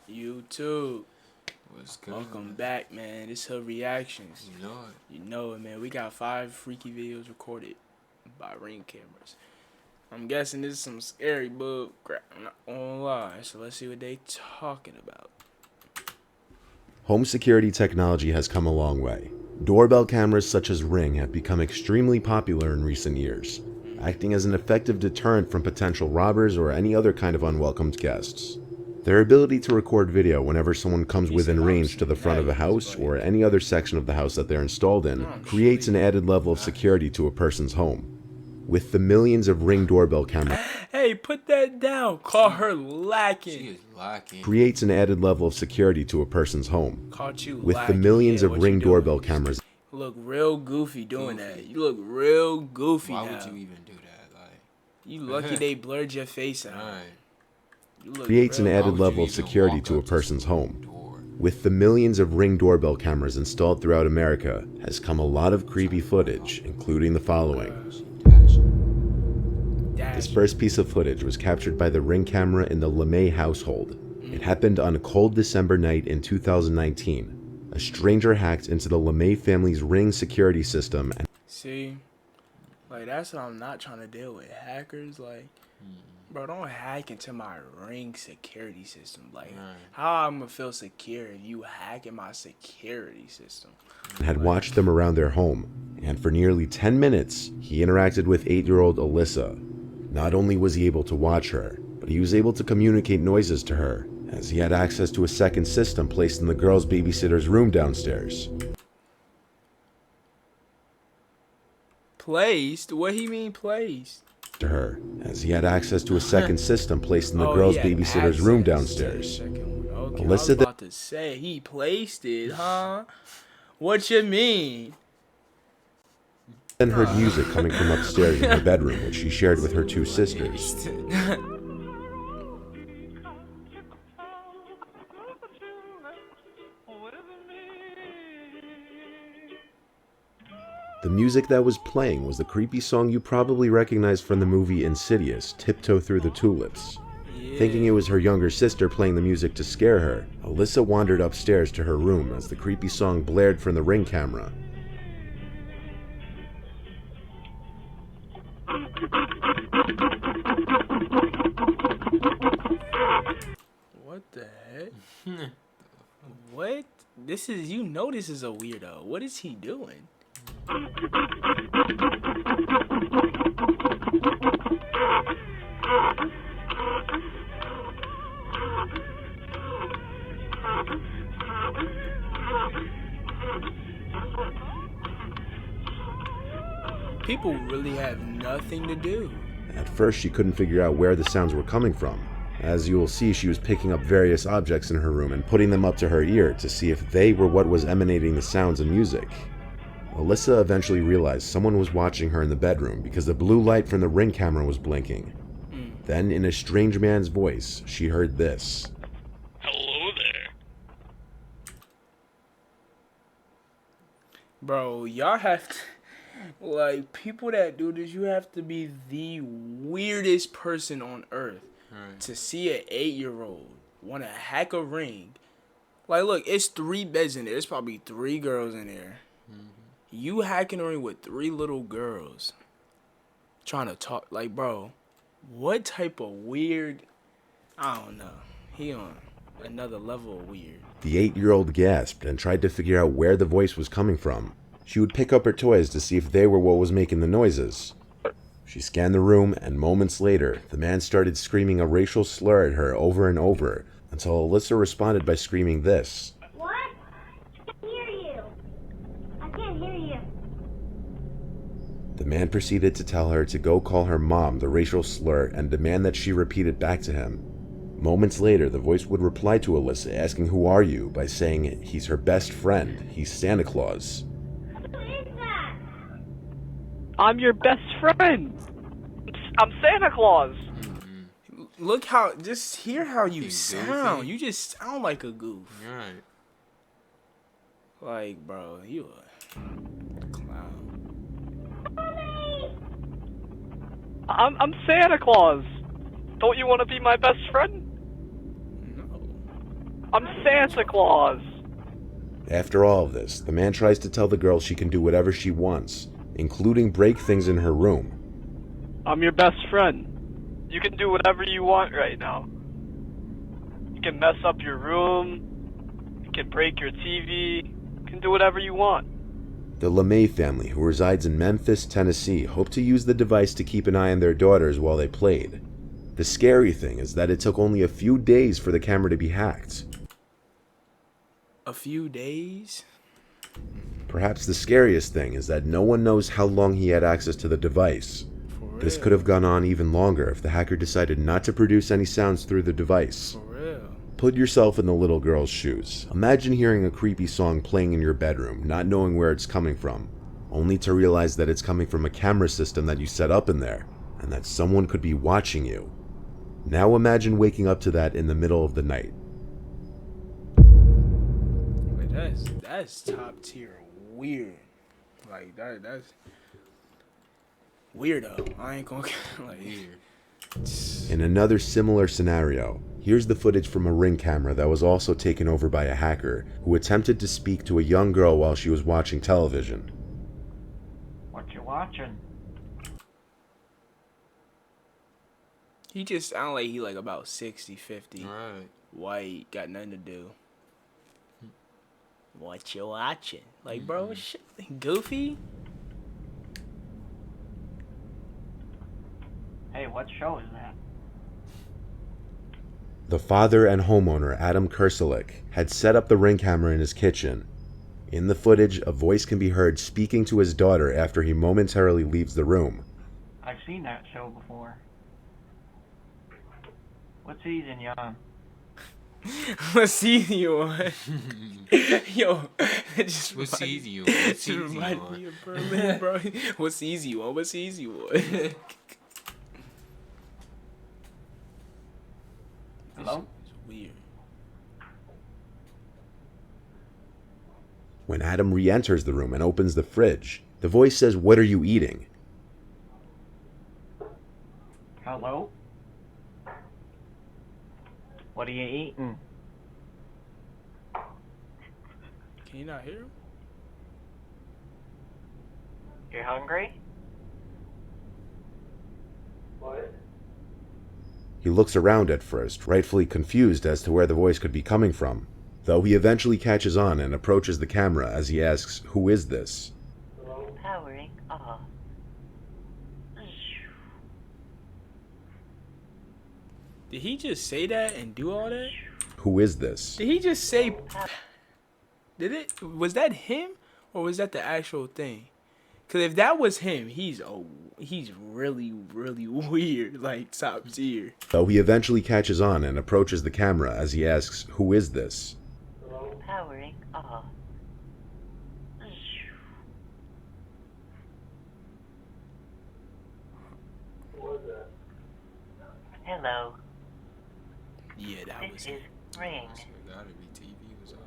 YouTube. What's good? Welcome back, man. This Hood Reactions. You know it. You know it, man. We got 5 freaky videos recorded by Ring cameras. I'm guessing this is some scary bug crap. I'm not gonna lie. So let's see what they talking about. Home security technology has come a long way. Doorbell cameras such as Ring have become extremely popular in recent years, acting as an effective deterrent from potential robbers or any other kind of unwelcomed guests. Their ability to record video whenever someone comes within range to the front of a house or any other section of the house that they're installed in creates an added level of security to a person's home. With the millions of Ring doorbell cameras, Hey, put that down. Call her lacking. She is lacking. creates an added level of security to a person's home. Caught you With the lacking. millions Yeah, of what Ring you doing? doorbell cameras, You look real goofy doing Goofy. that. You look real goofy Why now. would you even do that? Like, You lucky they blurred your face out. right. You look creates an real- Why added would you level of even security walk to a up person's someone's home. door? With the millions of Ring doorbell cameras installed throughout America has come a lot of creepy footage, including the following. This first piece of footage was captured by the Ring camera in the LeMay household. It happened on a cold December night in 2019. A stranger hacked into the LeMay family's Ring security system and See, like that's what I'm not trying to deal with. Hackers, like, bro, don't hack into my Ring security system. Like, how I'm gonna feel secure if you hack in my security system? had watched them around their home. And for nearly 10 minutes, he interacted with 8-year-old Alyssa. Not only was he able to watch her, but he was able to communicate noises to her, as he had access to a second system placed in the girl's babysitter's room downstairs. Placed? What he mean placed? To her, as he had access to a second system placed in the Oh, girl's he had babysitter's room access to the downstairs. second one. Okay, I Alyssa was th- about to say he placed it, huh? What you mean? Then heard music coming from upstairs in her bedroom, which she shared with her 2 sisters. The music that was playing was the creepy song you probably recognize from the movie Insidious, Tiptoe Through the Tulips. Thinking it was her younger sister playing the music to scare her, Alyssa wandered upstairs to her room as the creepy song blared from the Ring camera. What the heck? What? This is, you know, this is a weirdo. What is he doing? People really have nothing to do. At first, she couldn't figure out where the sounds were coming from. As you will see, she was picking up various objects in her room and putting them up to her ear to see if they were what was emanating the sounds and music. Alyssa eventually realized someone was watching her in the bedroom because the blue light from the Ring camera was blinking. Then, in a strange man's voice, she heard this. Hello there. Bro, y'all have to, like, people that do this, you have to be the weirdest person on earth to see an 8-year-old want to hack a Ring. Like, look, it's 3 beds in there. There's probably 3 girls in there. You hacking a Ring with 3 little girls trying to talk. Like, bro, what type of weird, I don't know. He on another level of weird. The 8-year-old gasped and tried to figure out where the voice was coming from. She would pick up her toys to see if they were what was making the noises. She scanned the room, and moments later, the man started screaming a racial slur at her over and over, until Alyssa responded by screaming this. What? I can't hear you. I can't hear you. The man proceeded to tell her to go call her mom the racial slur and demand that she repeat it back to him. Moments later, the voice would reply to Alyssa asking who are you by saying he's her best friend, he's Santa Claus. Who is that? I'm your best friend. I'm Santa Claus. Look how, just hear how you Fucking sound. goofy. You just sound like a goof. Right. Like, bro, you a clown. I'm Santa Claus. Don't you want to be my best friend? No. I'm Santa Claus. After all of this, the man tries to tell the girl she can do whatever she wants, including break things in her room. I'm your best friend. You can do whatever you want right now. You can mess up your room. You can break your TV. You can do whatever you want. The LeMay family, who resides in Memphis, Tennessee, hoped to use the device to keep an eye on their daughters while they played. The scary thing is that it took only a few days for the camera to be hacked. A few days? Perhaps the scariest thing is that no one knows how long he had access to the device. For This real. could have gone on even longer if the hacker decided not to produce any sounds through the device. For real. Put yourself in the little girl's shoes. Imagine hearing a creepy song playing in your bedroom, not knowing where it's coming from, only to realize that it's coming from a camera system that you set up in there, and that someone could be watching you. Now imagine waking up to that in the middle of the night. Like, that's top tier weird. Like that's weirdo. I ain't gonna like Weird. In another similar scenario, here's the footage from a Ring camera that was also taken over by a hacker who attempted to speak to a young girl while she was watching television. What you watching? He just sound like he like about 60, 50. Right. White, got nothing to do. What you watching? Like, bro, shit, Goofy? Hey, what show is that? The father and homeowner, Adam Kerselik, had set up the Ring camera in his kitchen. In the footage, a voice can be heard speaking to his daughter after he momentarily leaves the room. I've seen that show before. What season you on? What season you on? Yo, it just What's remind- easy you? What's Just easy remind on? me of Berlin, bro. What's easy you on? What's easy you on? Hello? It's weird. When Adam re-enters the room and opens the fridge, the voice says, "What are you eating?" Hello? What are you eating? Can you not hear him? You hungry? He looks around at first, rightfully confused as to where the voice could be coming from, though he eventually catches on and approaches the camera as he asks, "Who is this?" Powering off. Did he just say that and do all that? "Who is this?" Did he just say? Did it? Was that him, or was that the actual thing? Cause if that was him, he's really weird, like top tier. Though he eventually catches on and approaches the camera as he asks, "Who is this?" Powering off. Hello, Yeah, that was this him. is Ring. So it gotta be TV was on.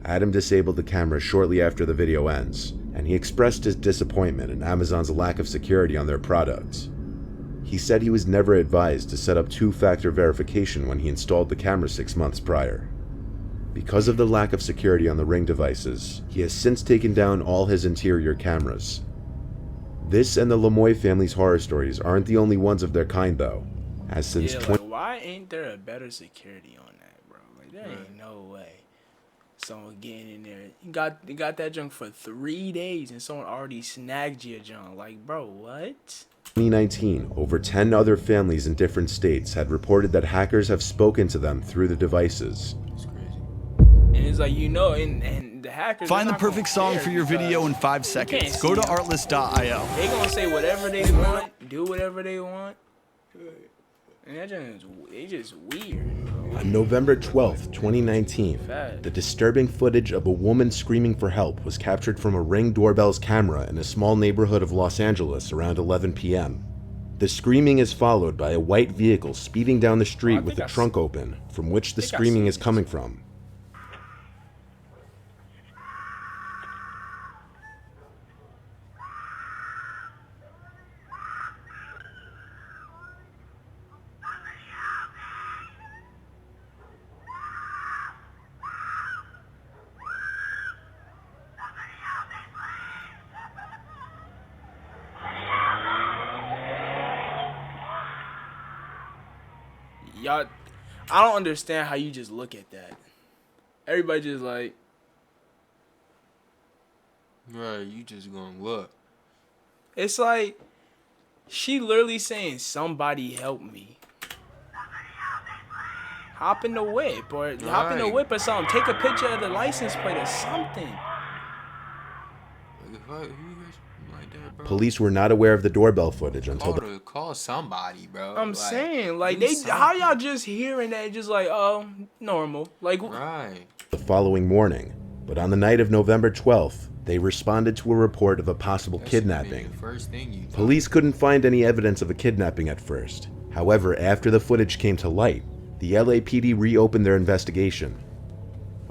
Adam disabled the camera shortly after the video ends, and he expressed his disappointment in Amazon's lack of security on their products. He said he was never advised to set up two-factor verification when he installed the camera 6 months prior. Because of the lack of security on the Ring devices, he has since taken down all his interior cameras. This and the Lemoy family's horror stories aren't the only ones of their kind though, as since Yeah, like, why ain't there a better security on that, bro? Like, there ain't no way. Someone getting in there, you got that junk for 3 days, and someone already snagged your junk. Like, bro, what? 2019, over 10 other families in different states had reported that hackers have spoken to them through the devices. It's crazy. And it's like, you know, and the hackers. Find the they're not perfect gonna song care for your because video in 5 you seconds. can't Go to see 'em. artlist.io. They gonna say whatever they want, do whatever they want. And that they just weird. On November 12th, 2019, the disturbing footage of a woman screaming for help was captured from a Ring doorbell's camera in a small neighborhood of Los Angeles around 11 p.m. The screaming is followed by a white vehicle speeding down the street with the trunk open, from which the screaming is coming from. y'all, I don't understand how you just look at that. Everybody just like, Right, you just gonna look. it's like, she literally saying, somebody help me. Hop in the whip or hop in the Right. whip or something. Take a picture of the license plate or something. Like, if I, who like that, bro? Police were not aware of the doorbell footage until Call somebody, bro. I'm Like, saying, like, do how y'all something. just hearing that, just like, oh, normal. Like, Right. the following morning. But on the night of November 12th, they responded to a report of a possible That should've been kidnapping. the first thing you thought. Police couldn't find any evidence of a kidnapping at first. However, after the footage came to light, the LAPD reopened their investigation.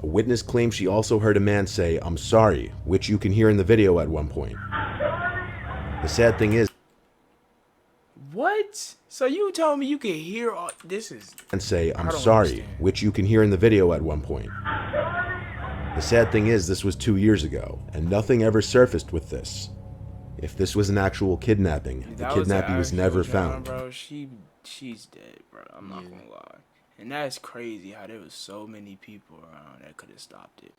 A witness claimed she also heard a man say, "I'm sorry," which you can hear in the video at one point. The sad thing is, what? So you told me you could hear all this is and say, "I'm don't sorry," understand. which you can hear in the video at one point. The sad thing is, this was 2 years ago, and nothing ever surfaced with this. If this was an actual kidnapping, the that was kidnappee an was actual never John, found. bro. She's dead, bro. I'm not gonna lie. And that's crazy how there was so many people around that could have stopped it.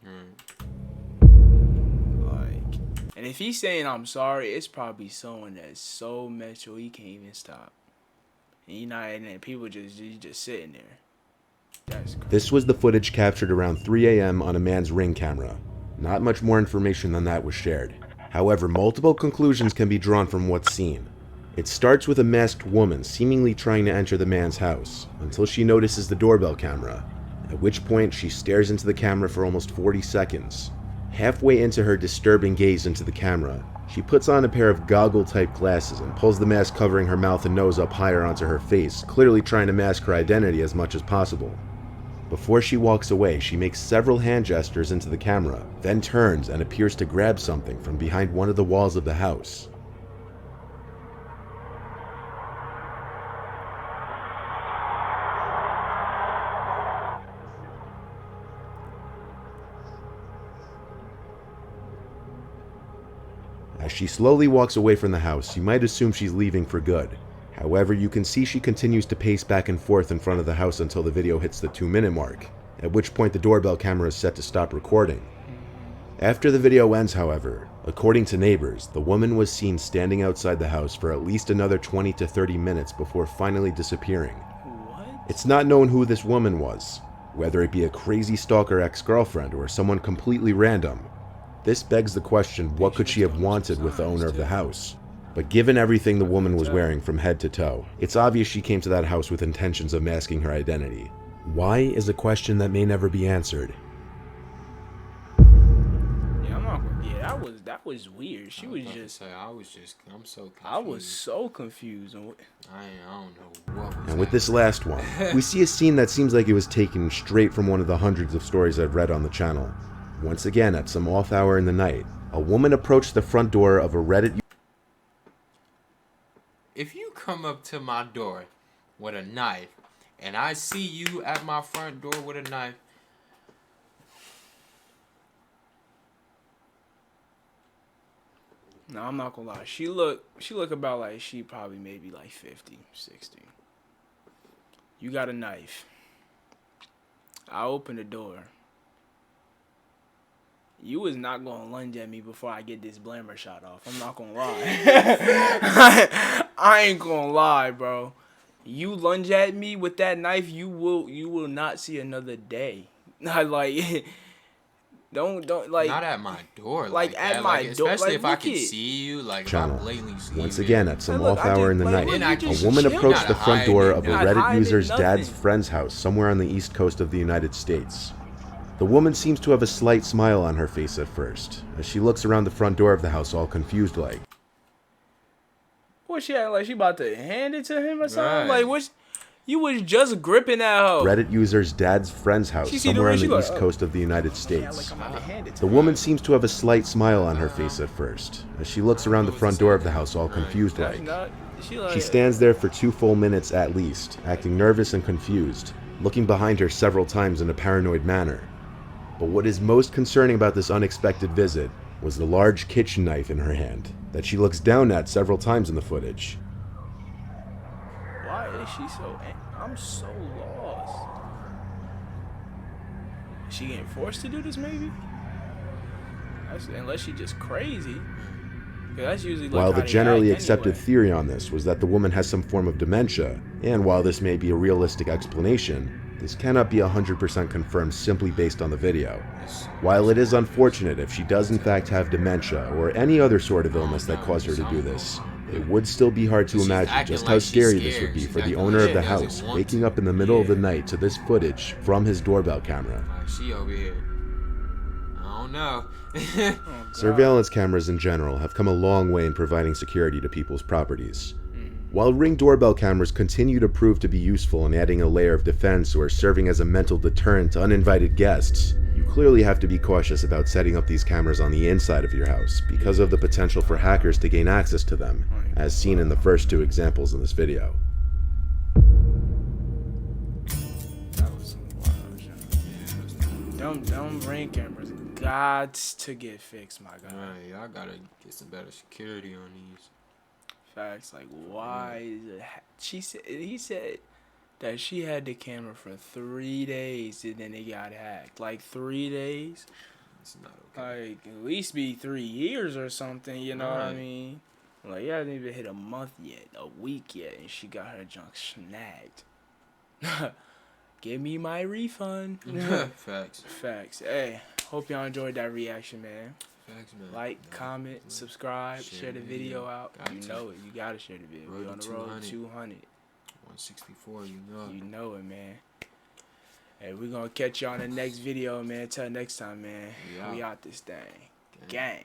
Like, and if he's saying I'm sorry, it's probably someone that's so metro he can't even stop. And and then people just sitting there. That's crazy. This was the footage captured around 3 a.m. on a man's Ring camera. Not much more information than that was shared. However, multiple conclusions can be drawn from what's seen. It starts with a masked woman seemingly trying to enter the man's house, until she notices the doorbell camera, at which point she stares into the camera for almost 40 seconds. Halfway into her disturbing gaze into the camera, she puts on a pair of goggle-type glasses and pulls the mask covering her mouth and nose up higher onto her face, clearly trying to mask her identity as much as possible. Before she walks away, she makes several hand gestures into the camera, then turns and appears to grab something from behind one of the walls of the house. As she slowly walks away from the house, you might assume she's leaving for good. However, you can see she continues to pace back and forth in front of the house until the video hits the 2-minute mark, at which point the doorbell camera is set to stop recording. After the video ends, however, according to neighbors, the woman was seen standing outside the house for at least another 20 to 30 minutes before finally disappearing. What? It's not known who this woman was, whether it be a crazy stalker ex-girlfriend or someone completely random. This begs the question, what could she have wanted with the owner of the house? But given everything the woman was wearing from head to toe, it's obvious she came to that house with intentions of masking her identity. Why is a question that may never be answered. Yeah, I'm not gonna. Yeah, that was weird. She was about to just. say, I'm so confused. I was so confused. On what, I don't know what was And with this last one, we see a scene that seems like it was taken straight from one of the hundreds of stories I've read on the channel. Once again, at some off hour in the night, a woman approached the front door of a Reddit. If you come up to my door with a knife and I see you at my front door with a knife, no, I'm not gonna lie. She look about like she probably maybe like 50, 60. You got a knife. I open the door. You was not gonna lunge at me before I get this blammer shot off. I'm not gonna lie. I ain't gonna lie, bro. You lunge at me with that knife, you will not see another day. Like, don't like. not at my door. Like, at that. my like, door, especially like, if I look can it. see you, like Channel. if I blatantly see Once you. again, at some Look, off I hour just- in the like, night, look, Then I you can- just a woman chill. approached Not the front hiding, door of a not Reddit hiding user's dad's nothing. friend's house somewhere on the east coast of the United States. The woman seems to have a slight smile on her face at first, as she looks around the front door of the house all confused like. What she acting like she about to hand it to him or something? Right. Like what? You was just gripping that hoe. Reddit user's dad's friend's house She see the somewhere way on she the like, east oh. coast of the United Yeah, States. like I'm about to hand it to The him. woman seems to have a slight smile on her face at first, as she looks around the front door of the house all confused That's like. not. She like. She stands there for 2 full minutes at least, acting nervous and confused, looking behind her several times in a paranoid manner. But what is most concerning about this unexpected visit was the large kitchen knife in her hand, that she looks down at several times in the footage. Why is she so? I I'm so lost. Is she getting forced to do this, maybe? Unless she just crazy. 'Cause that's usually like While how the they generally act accepted anyway. theory on this was that the woman has some form of dementia, and while this may be a realistic explanation, this cannot be 100% confirmed simply based on the video. While it is unfortunate if she does in fact have dementia or any other sort of illness that caused her to do this, it would still be hard to She's imagine acting just like how she's scary this scared. would be She's for the acting owner like of the she doesn't house want waking to. up in the middle of the Yeah. night to this footage from his doorbell camera. Like, she over here. I don't know. Oh, God. Surveillance cameras in general have come a long way in providing security to people's properties. While Ring doorbell cameras continue to prove to be useful in adding a layer of defense or serving as a mental deterrent to uninvited guests, you clearly have to be cautious about setting up these cameras on the inside of your house because of the potential for hackers to gain access to them, as seen in the first two examples in this video. That was some wild shit. Them Ring cameras gots to get fixed, my guy. Right, y'all gotta get some better security on these. Facts, like why is it he said that she had the camera for 3 days and then it got hacked. Like 3 days? It's not okay. Like at least be 3 years or something, you know what I Right. mean? Like yeah, hasn't even hit a month yet, a week yet, and she got her junk snagged. Give me my refund. Facts. Facts. Hey, hope y'all enjoyed that reaction, man. Facts, man. Like, Yeah. comment, subscribe, share the video out. Got You to. know it. You gotta share the video. Road We on the to road 200. to 200. 164, you know. You know it, man. Hey, we're gonna catch y'all in the next video, man. Till next time, man. We We out. out this thing. Gang. Gang.